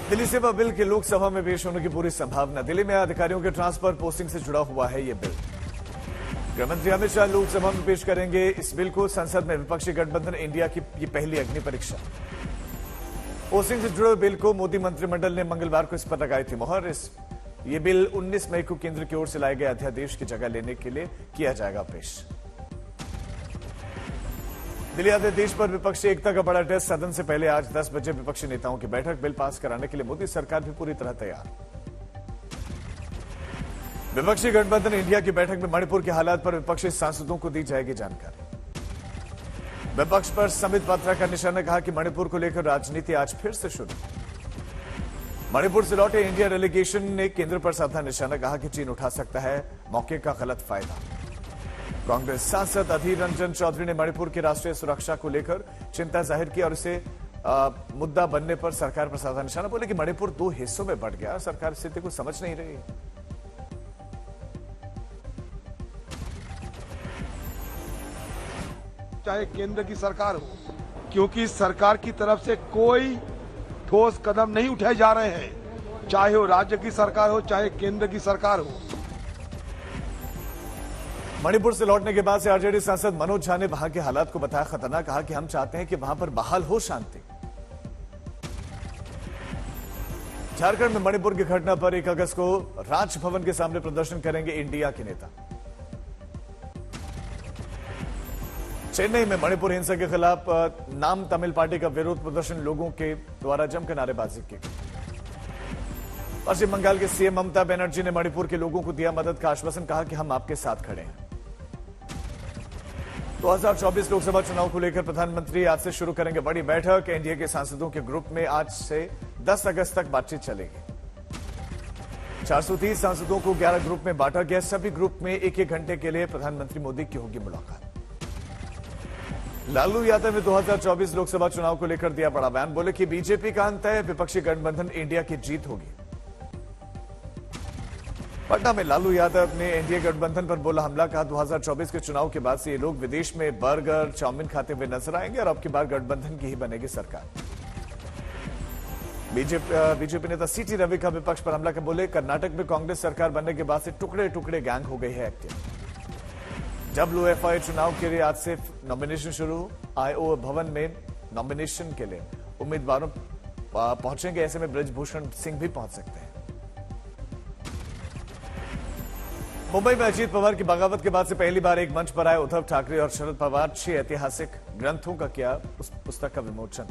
दिल्ली सेवा बिल के लोकसभा में पेश होने की पूरी संभावना। दिल्ली में अधिकारियों के ट्रांसफर पोस्टिंग से जुड़ा हुआ है ये बिल। गृहमंत्री अमित शाह लोकसभा में पेश करेंगे इस बिल को। संसद में विपक्षी गठबंधन इंडिया की ये पहली अग्नि परीक्षा। पोस्टिंग से जुड़े बिल को मोदी मंत्रिमंडल ने मंगलवार को इस पर लगाई थी मोहर। ये बिल 19 मई को केंद्र की ओर से लाए गए अध्यादेश की जगह लेने के लिए किया जाएगा पेश। दिल्ली अध्यादेश पर विपक्षी एकता का बड़ा टेस्ट। सदन से पहले आज 10 बजे विपक्षी नेताओं की बैठक। बिल पास कराने के लिए मोदी सरकार भी पूरी तरह तैयार। विपक्षी गठबंधन इंडिया की बैठक में मणिपुर के हालात पर विपक्षी सांसदों को दी जाएगी जानकारी। विपक्ष पर संबित पात्रा का निशाना। कहा कि मणिपुर को लेकर राजनीति आज फिर से शुरू। मणिपुर से लौटे इंडिया डेलीगेशन ने केंद्र पर साधा निशाना। कहा कि चीन उठा सकता है मौके का गलत फायदा। कांग्रेस सांसद अधीर रंजन चौधरी ने मणिपुर की राष्ट्रीय सुरक्षा को लेकर चिंता जाहिर की और इसे मुद्दा बनने पर सरकार पर साधा निशाना। बोले कि मणिपुर 2 हिस्सों में बंट गया, सरकार स्थिति को समझ नहीं रही। चाहे केंद्र की सरकार हो, क्योंकि सरकार की तरफ से कोई ठोस कदम नहीं उठाए जा रहे हैं, चाहे वो राज्य की सरकार हो चाहे केंद्र की सरकार हो। मणिपुर से लौटने के बाद से आरजेडी सांसद मनोज झा ने वहां के हालात को बताया खतरनाक। कहा कि हम चाहते हैं कि वहां पर बहाल हो शांति। झारखंड में मणिपुर की घटना पर 1 अगस्त को राजभवन के सामने प्रदर्शन करेंगे इंडिया के नेता। चेन्नई में मणिपुर हिंसा के खिलाफ नाम तमिल पार्टी का विरोध प्रदर्शन लोगों के द्वारा जमकर नारेबाजी की गई। पश्चिम बंगाल के सीएम ममता बनर्जी ने मणिपुर के लोगों को दिया मदद का आश्वासन। कहा कि हम आपके साथ खड़े हैं। 2024 लोकसभा चुनाव को लेकर प्रधानमंत्री आज से शुरू करेंगे बड़ी बैठक। एनडीए के सांसदों के ग्रुप में आज से 10 अगस्त तक बातचीत चलेगी। 430 सांसदों को 11 ग्रुप में बांटा गया। सभी ग्रुप में 1-1 घंटे के लिए प्रधानमंत्री मोदी की होगी मुलाकात। लालू यादव ने 2024 लोकसभा चुनाव को लेकर दिया बड़ा बयान। बोले कि बीजेपी का अंत है, विपक्षी गठबंधन इंडिया की जीत होगी। पटना में लालू यादव ने एनडीए गठबंधन पर बोला हमला। कहा 2024 के चुनाव के बाद से ये लोग विदेश में बर्गर चाउमीन खाते हुए नजर आएंगे और अब की बार गठबंधन की ही बनेगी सरकार। बीजेपी नेता सीटी रवि का विपक्ष पर हमला कर बोले कर्नाटक में कांग्रेस सरकार बनने के बाद से टुकड़े टुकड़े गैंग हो गई है एक्टिव। WFI चुनाव के लिए आज से नॉमिनेशन शुरू। आईओ भवन में नॉमिनेशन के लिए उम्मीदवारों पहुंचेंगे। ऐसे में ब्रजभूषण सिंह भी पहुंच सकते हैं। मुंबई में अजीत पवार की बगावत के बाद से पहली बार एक मंच पर आए उद्धव ठाकरे और शरद पवार। 6 ऐतिहासिक ग्रंथों का किया उस पुस्तक का विमोचन।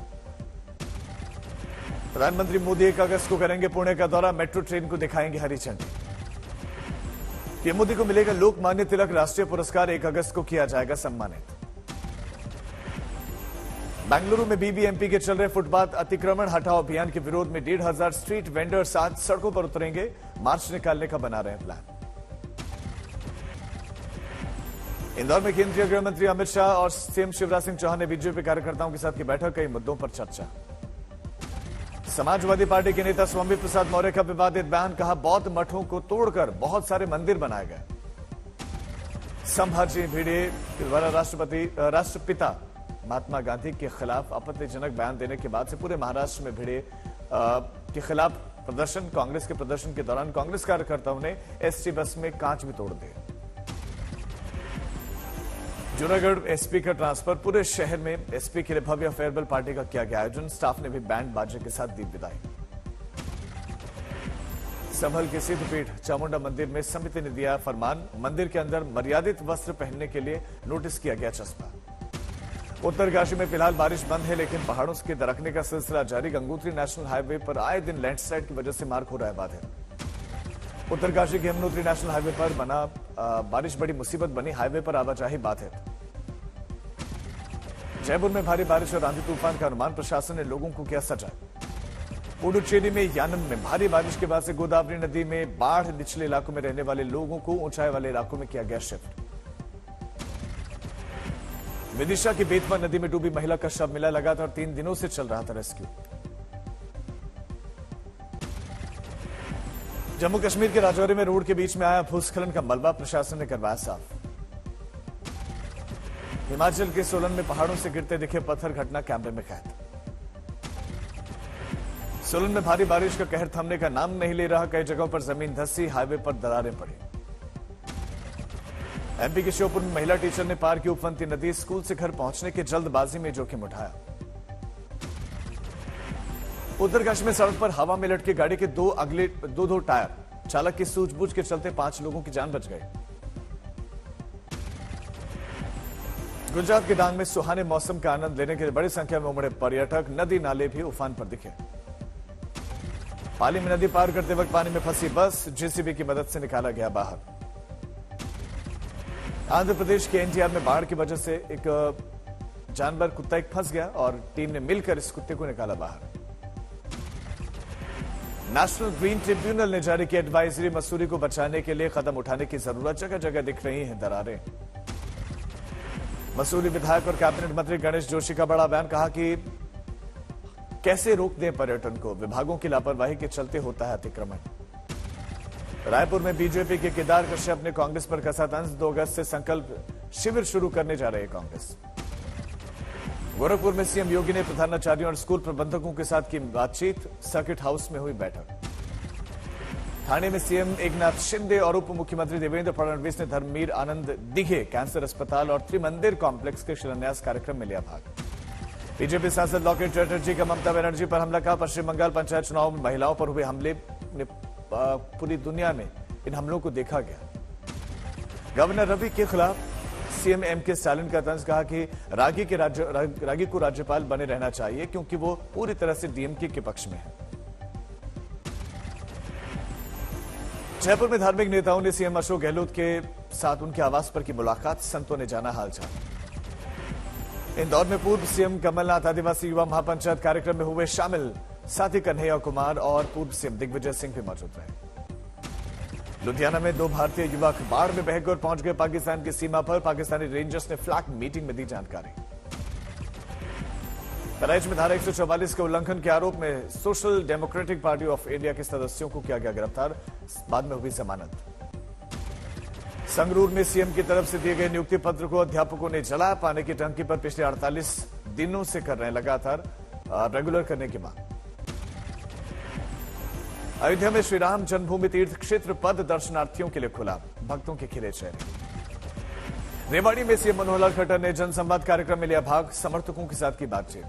प्रधानमंत्री मोदी 1 अगस्त को करेंगे पुणे का दौरा। मेट्रो ट्रेन को दिखाएंगे हरी झंडी। पीएम मोदी को मिलेगा लोकमान्य तिलक राष्ट्रीय पुरस्कार। 1 अगस्त को किया जाएगा सम्मानित। बेंगलुरु में बीबीएमपी के चल रहे फुटपाथ अतिक्रमण हटाओ अभियान के विरोध में 1,500 स्ट्रीट वेंडर्स आज सड़कों पर उतरेंगे। मार्च निकालने का बना रहे हैं प्लान। इंदौर में केंद्रीय गृह मंत्री अमित शाह और सीएम शिवराज सिंह चौहान ने बीजेपी कार्यकर्ताओं के साथ की बैठक। कई मुद्दों पर चर्चा। समाजवादी पार्टी के नेता स्वामी प्रसाद मौर्य का विवादित बयान। कहा बौद्ध मठों को तोड़कर बहुत सारे मंदिर बनाए गए। संभाजी भिड़े द्वारा राष्ट्रपिता महात्मा गांधी के खिलाफ आपत्तिजनक बयान देने के बाद से पूरे महाराष्ट्र में भिड़े के खिलाफ प्रदर्शन। कांग्रेस के प्रदर्शन के दौरान कांग्रेस कार्यकर्ताओं ने एसटी बस में कांच भी तोड़ दिए। जूनागढ़ एसपी का ट्रांसफर। पूरे शहर में एसपी के लिए भव्य फेयरवेल पार्टी का किया गया आयोजन। स्टाफ ने भी बैंड बाजे के साथ दी विदाई। संभल के सिद्धपीठ चामुंडा मंदिर में समिति ने दिया फरमान। मंदिर के अंदर मर्यादित वस्त्र पहनने के लिए नोटिस किया गया चस्पा। उत्तरकाशी में फिलहाल बारिश बंद है, लेकिन पहाड़ों के दरकने का सिलसिला जारी। गंगोत्री नेशनल हाईवे पर आए दिन लैंडस्लाइड की वजह से मार्ग हो रहा है बाधित। उत्तरकाशी के यमुनोत्री नेशनल हाईवे पर बना बारिश बड़ी मुसीबत बनी। हाईवे पर आवाजाही बाधित। जयपुर में भारी बारिश और आंधी तूफान का अनुमान। प्रशासन ने लोगों को किया सजग। पुडुचेरी में यानम में भारी बारिश के बाद से गोदावरी नदी में बाढ़। निचले इलाकों में रहने वाले लोगों को ऊंचाई वाले इलाकों में किया गया शिफ्ट। विदिशा की बेतवा नदी में डूबी महिला का शव मिला। लगातार 3 दिनों से चल रहा था रेस्क्यू। जम्मू कश्मीर के राजौरी में रोड के बीच में आया भूस्खलन का मलबा। प्रशासन ने करवाया साफ। हिमाचल के सोलन में पहाड़ों से गिरते दिखे पत्थर। घटना कैमरे में कैद। सोलन में भारी बारिश का कहर थमने का नाम नहीं ले रहा। कई जगहों पर जमीन धंसी, हाईवे पर दरारें पड़ी। एमपी के श्योपुर में महिला टीचर ने पार की उपवंती नदी। स्कूल से घर पहुंचने की जल्दबाजी में जोखिम उठाया। उत्तरकाशी में सड़क पर हवा में लटके गाड़ी के दो टायर, चालक की सूझबूझ के चलते 5 लोगों की जान बच गई। गुजरात के डांग में सुहाने मौसम का आनंद लेने के लिए बड़ी संख्या में उमड़े पर्यटक। नदी नाले भी उफान पर दिखे। पाली में नदी पार करते वक्त पानी में फंसी बस, जेसीबी की मदद से निकाला गया बाहर। आंध्र प्रदेश के एनटीआर में बाढ़ की वजह से एक जानवर कुत्ता फंस गया और टीम ने मिलकर इस कुत्ते को निकाला बाहर। नेशनल ग्रीन ट्रिब्यूनल ने जारी की एडवाइजरी। मसूरी को बचाने के लिए कदम उठाने की जरूरत। जगह जगह दिख रही हैं दरारें। मसूरी विधायक और कैबिनेट मंत्री गणेश जोशी का बड़ा बयान। कहा कि कैसे रोक दें पर्यटन को, विभागों की लापरवाही के चलते होता है अतिक्रमण। रायपुर में बीजेपी के केदार कश्यप ने कांग्रेस पर कसा तंज। 2 अगस्त से संकल्प शिविर शुरू करने जा रही है कांग्रेस। गोरखपुर में सीएम योगी ने प्रधानाचार्यों और स्कूल प्रबंधकों के साथ की बातचीत। सर्किट हाउस में हुई बैठक। ठाणे में सीएम एकनाथ शिंदे और उप मुख्यमंत्री देवेंद्र फडणवीस ने धर्मवीर आनंद दिघे कैंसर अस्पताल और त्रिमंदिर कॉम्प्लेक्स के शिलान्यास कार्यक्रम में लिया भाग। बीजेपी सांसद लॉकेट चैटर्जी का ममता बनर्जी पर हमला। का पश्चिम बंगाल पंचायत चुनाव में महिलाओं पर हुए हमले ने पूरी दुनिया में इन हमलों को देखा गया। गवर्नर रवि के खिलाफ सीएम एमके स्टालिन का तंज। कहा कि रागी को राज्यपाल बने रहना चाहिए क्योंकि वो पूरी तरह से डीएमके के पक्ष में है। जयपुर में धार्मिक नेताओं ने सीएम अशोक गहलोत के साथ उनके आवास पर की मुलाकात। संतों ने जाना हालचाल। इंदौर में पूर्व सीएम कमलनाथ आदिवासी युवा महापंचायत कार्यक्रम में हुए शामिल। साथ ही कन्हैया कुमार और पूर्व सीएम दिग्विजय सिंह भी मौजूद रहे। लुधियाना में 2 भारतीय युवक बाढ़ में बहकर पहुंच गए पाकिस्तान की सीमा पर। पाकिस्तानी रेंजर्स ने फ्लैग मीटिंग में दी जानकारी। बहराइच में धारा 144 के उल्लंघन के आरोप में social democratic party of India के सदस्यों को किया गया गिरफ्तार। बाद में हुई जमानत। संगरूर में सीएम की तरफ से दिए गए नियुक्ति पत्र को अध्यापकों ने जलाया। पानी की टंकी पर पिछले 48 दिनों से कर रहे हैं लगातार रेगुलर करने की मांग। अयोध्या में श्रीराम जन्मभूमि तीर्थ क्षेत्र पद दर्शनार्थियों के लिए खुला। भक्तों के खिले चेहरे। रेवाड़ी में सीएम मनोहर खट्टर ने जनसंवाद कार्यक्रम में लिया भाग। समर्थकों के साथ की बातचीत।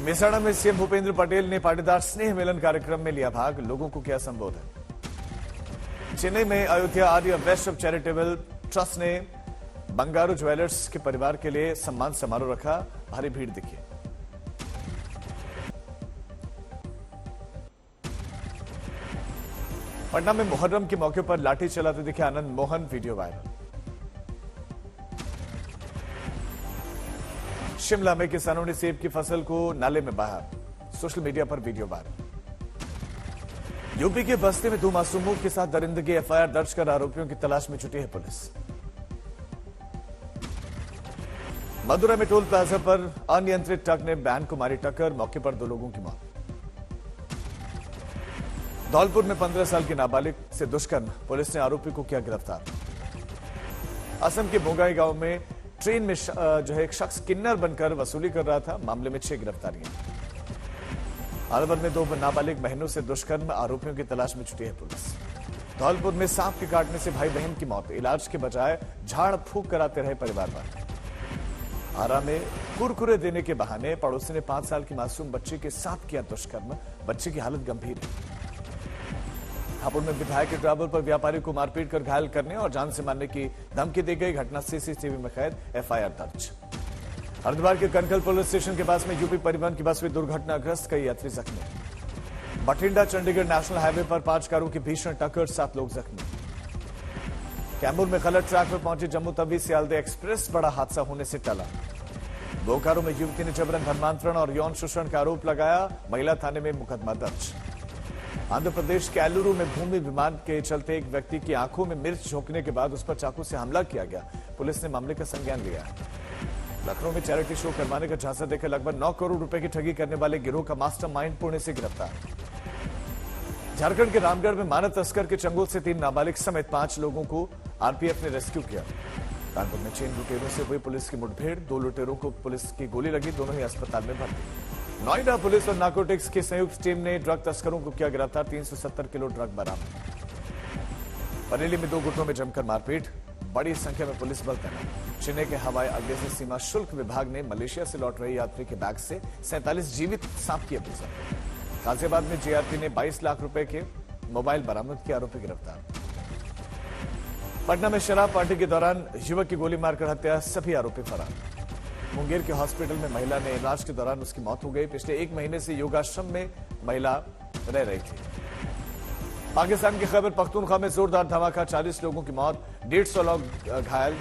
मेसाड़ा में सीएम भूपेंद्र पटेल ने पाटीदार स्नेह मिलन कार्यक्रम में लिया भाग। लोगों को किया संबोधन। चेन्नई में अयोध्या आर्य वैश्य चैरिटेबल ट्रस्ट ने बंगारू ज्वेलर्स के परिवार के लिए सम्मान समारोह रखा। भारी भीड़ दिखी। पटना में मुहर्रम के मौके पर लाठी चलाते दिखे आनंद मोहन। Video viral. शिमला में किसानों ने सेब की फसल को नाले में बहा। सोशल मीडिया पर वीडियो वायरल। यूपी के बस्ती में 2 मासूमों के साथ दरिंदगी। एफआईआर दर्ज कर आरोपियों की तलाश में जुटी है पुलिस। मदुरै में टोल प्लाजा पर अनियंत्रित ट्रक ने वैन को मारी टक्कर। मौके पर 2 लोगों की मौत। धौलपुर में 15 साल की नाबालिग से दुष्कर्म। पुलिस ने आरोपी को किया गिरफ्तार। असम के बोंगाई गांव में ट्रेन में एक शख्स किन्नर बनकर वसूली कर रहा था। मामले में 6 गिरफ्तारियां। अलवर में 2 नाबालिग बहनों से दुष्कर्म। आरोपियों की तलाश में जुटी है पुलिस। धौलपुर में सांप के काटने से भाई बहन की मौत। इलाज के बजाय झाड़ फूंक कराते रहे परिवार वाले। आरा में कुरकुरे देने के बहाने पड़ोसी ने 5 साल की मासूम बच्ची के साथ किया दुष्कर्म। बच्चे की हालत गंभीर है। हापुड़ में विधायक के ड्राइवर पर व्यापारी को मारपीट कर घायल करने और जान से मारने की धमकी दी गई। घटना सीसीटीवी में कैद। एफआईआर दर्ज। हरिद्वार के कनकल पुलिस स्टेशन के पास में यूपी परिवहन की बस हुई दुर्घटनाग्रस्त। कई यात्री जख्मी। बठिंडा चंडीगढ़ नेशनल हाईवे पर 5 कारों की भीषण टक्कर। 7 लोग जख्मी। कैमूर में गलत ट्रैक पर पहुंची जम्मू तवी सियालदह एक्सप्रेस। बड़ा हादसा होने से टला। बोकारो में युवती ने जबरन धर्मांतरण और यौन शोषण का आरोप लगाया। महिला थाने में मुकदमा दर्ज। आंध्र प्रदेश के एलुरु में भूमि विवाद के चलते एक व्यक्ति की आंखों में मिर्च झोंकने के बाद उस पर चाकू से हमला किया गया। पुलिस ने मामले का संज्ञान लिया। लखनऊ में चैरिटी शो करवाने का झांसा देकर लगभग 9 करोड़ रुपए की ठगी करने वाले गिरोह का मास्टरमाइंड पुणे से गिरफ्तार। झारखंड के रामगढ़ में मानव तस्कर के चंगुल से 3 नाबालिग समेत 5 लोगों को आरपीएफ ने रेस्क्यू किया। कानपुर में चेन लुटेरों से हुई पुलिस की मुठभेड़। 2 लुटेरों को पुलिस की गोली लगी। दोनों ही अस्पताल में भर्ती। नोएडा पुलिस और नार्कोटिक्स की संयुक्त टीम ने ड्रग तस्करों को किया गिरफ्तार। 370 किलो ड्रग बरामद। बरेली में 2 गुटों में जमकर मारपीट। बड़ी संख्या में पुलिस बल तैनात। चेन्नई के हवाई अड्डे से सीमा शुल्क विभाग ने मलेशिया से लौट रहे यात्री के बैग से 47 जीवित सांप किए बेचैन। गाजियाबाद में जीआरपी ने 22 लाख रुपए के मोबाइल बरामद किए। आरोपी गिरफ्तार। पटना में शराब पार्टी के दौरान युवक की गोली मारकर हत्या। सभी आरोपी फरार। मुंगेर के हॉस्पिटल में महिला ने इलाज के दौरान उसकी मौत हो गई। पिछले 1 महीने से योगाश्रम में महिला रह रही थी। पाकिस्तान की खैबर पख्तूनख्वा में जोरदार धमाका। 40 लोगों की मौत, 150 लोग घायल।